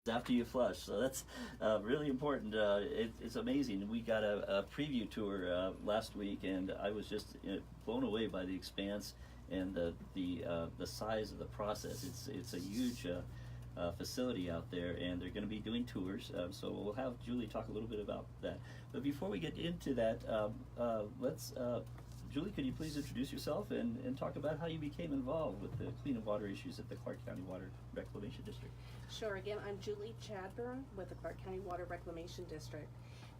after you flush. So that's really important. It's amazing. We got a preview tour last week, and I was just blown away by the expanse and the size of the process. It's a huge facility out there, and they're going to be doing tours. So we'll have Julie talk a little bit about that. But before we get into that, let's. Julie, could you please introduce yourself and talk about how you became involved with the clean water issues at the Clark County Water Reclamation District? Sure. Again, I'm Julie Chadburn with the Clark County Water Reclamation District.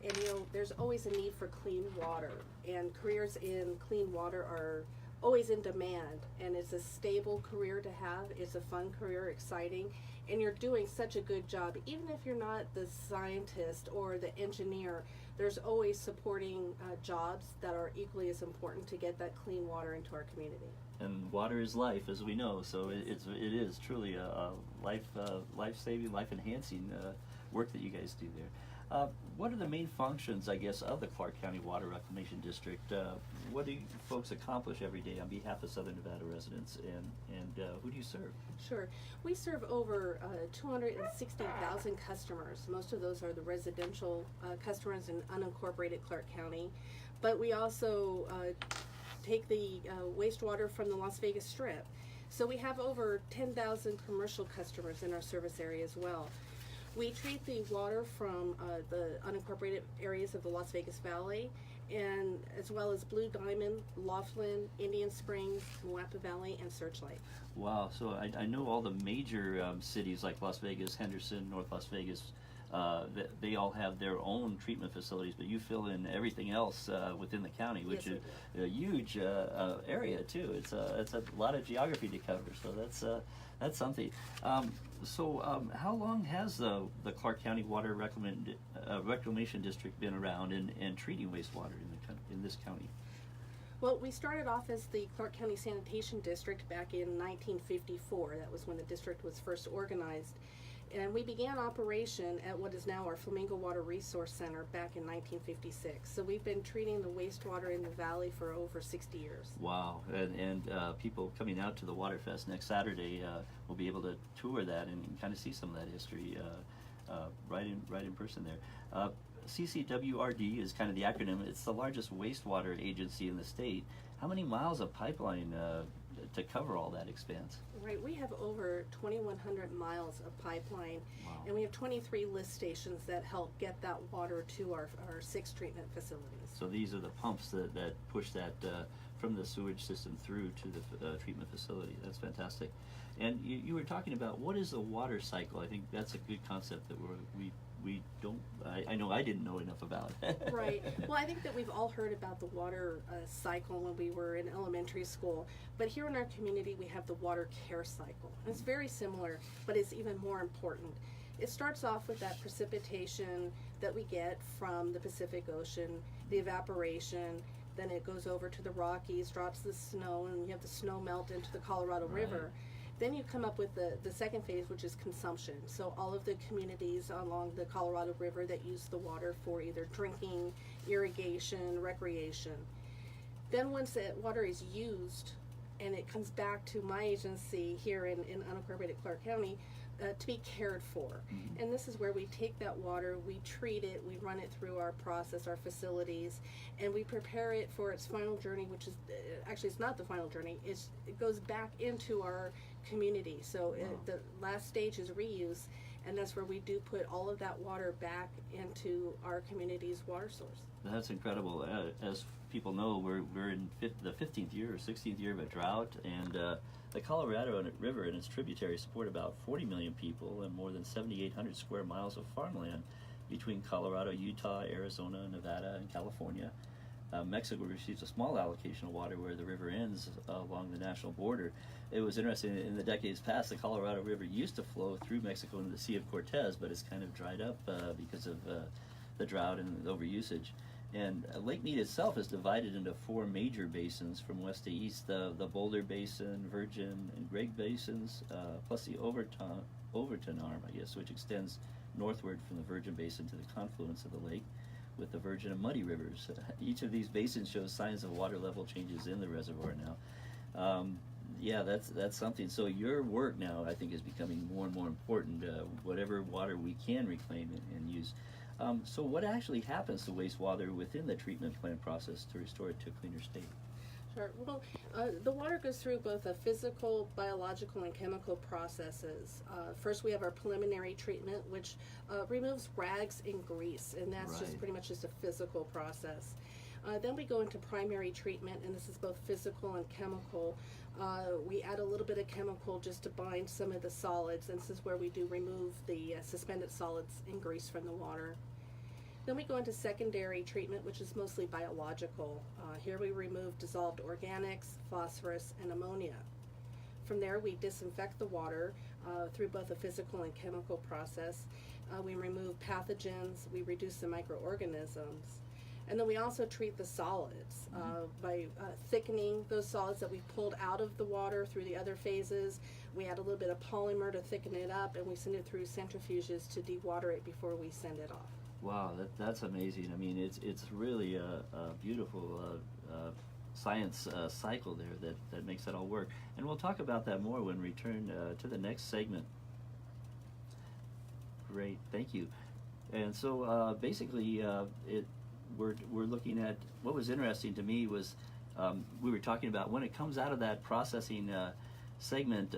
And there's always a need for clean water, and careers in clean water are always in demand, and it's a stable career to have. It's a fun career, exciting, and you're doing such a good job. Even if you're not the scientist or the engineer, there's always supporting jobs that are equally as important to get that clean water into our community. And water is life, as we know, so it is truly a life-saving, life-enhancing work that you guys do there. What are the main functions, I guess, of the Clark County Water Reclamation District? What do you folks accomplish every day on behalf of Southern Nevada residents, and who do you serve? Sure. We serve over 260,000 customers. Most of those are the residential customers in unincorporated Clark County, but we also take the wastewater from the Las Vegas Strip. So we have over 10,000 commercial customers in our service area as well. We treat the water from the unincorporated areas of the Las Vegas Valley, and as well as Blue Diamond, Laughlin, Indian Springs, Moapa Valley, and Searchlight. Wow, so I know all the major cities like Las Vegas, Henderson, North Las Vegas, they all have their own treatment facilities, but you fill in everything else within the county, which Yes, is a huge area too. It's a lot of geography to cover, so that's something. How long has the Clark County Water Reclamation District been around and treating wastewater in this county? Well, we started off as the Clark County Sanitation District back in 1954. That was when the district was first organized. And we began operation at what is now our Flamingo Water Resource Center back in 1956. So we've been treating the wastewater in the valley for over 60 years. Wow, and people coming out to the Waterfest next Saturday will be able to tour that and kind of see some of that history right in person there. CCWRD is kind of the acronym. It's the largest wastewater agency in the state. How many miles of pipeline to cover all that expanse? Right, we have over 2,100 miles of pipeline. Wow. And we have 23 lift stations that help get that water to our 6 treatment facilities. So these are the pumps that push that from the sewage system through to the treatment facility. That's fantastic. And you were talking about, what is the water cycle? I think that's a good concept that we don't, I know I didn't know enough about. Right. Well, I think that we've all heard about the water cycle when we were in elementary school, but here in our community we have the water care cycle. It's very similar, but it's even more important. It starts off with that precipitation that we get from the Pacific Ocean, the evaporation, then it goes over to the Rockies, drops the snow, and you have the snow melt into the Colorado River. Then you come up with the second phase, which is consumption. So all of the communities along the Colorado River that use the water for either drinking, irrigation, recreation. Then once that water is used and it comes back to my agency here in unincorporated Clark County to be cared for. Mm-hmm. And this is where we take that water, we treat it, we run it through our process, our facilities, and we prepare it for its final journey, which is, actually it's not the final journey, it goes back into our community. So the last stage is reuse, and that's where we do put all of that water back into our community's water source. That's incredible. As people know, we're in the 15th year or 16th year of a drought, and the Colorado River and its tributaries support about 40 million people and more than 7,800 square miles of farmland between Colorado, Utah, Arizona, Nevada, and California. Mexico receives a small allocation of water where the river ends along the national border. It was interesting, in the decades past, the Colorado River used to flow through Mexico into the Sea of Cortez, but it's kind of dried up because of the drought and the overusage. And Lake Mead itself is divided into 4 major basins from west to east: the Boulder Basin, Virgin, and Greg Basins, plus the Overton Arm, I guess, which extends northward from the Virgin Basin to the confluence of the lake with the Virgin and Muddy rivers. Each of these basins shows signs of water level changes in the reservoir now. Yeah, that's something. So your work now, I think, is becoming more and more important. Whatever water we can reclaim and use. So what actually happens to wastewater within the treatment plant process to restore it to a cleaner state? Sure. Well, the water goes through both a physical, biological, and chemical processes. First, we have our preliminary treatment, which removes rags and grease, and that's just Right. pretty much just a physical process. Then we go into primary treatment, and this is both physical and chemical. We add a little bit of chemical just to bind some of the solids, and this is where we do remove the suspended solids and grease from the water. Then we go into secondary treatment, which is mostly biological. Here we remove dissolved organics, phosphorus, and ammonia. From there, we disinfect the water through both a physical and chemical process. We remove pathogens, we reduce the microorganisms. And then we also treat the solids by thickening those solids that we pulled out of the water through the other phases. We add a little bit of polymer to thicken it up, and we send it through centrifuges to dewater it before we send it off. Wow, that's amazing. I mean, it's really a beautiful science cycle there that makes that all work. And we'll talk about that more when we return to the next segment. Great, thank you. And so basically, we're looking at what was interesting to me was we were talking about when it comes out of that processing segment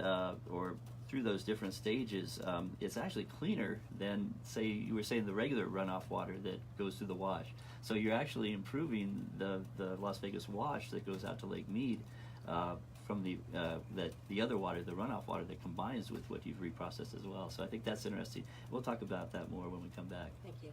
or through those different stages, it's actually cleaner than, say, you were saying, the regular runoff water that goes through the wash. So you're actually improving the Las Vegas wash that goes out to Lake Mead from the other water, the runoff water that combines with what you've reprocessed as well. So I think that's interesting. We'll talk about that more when we come back. Thank you.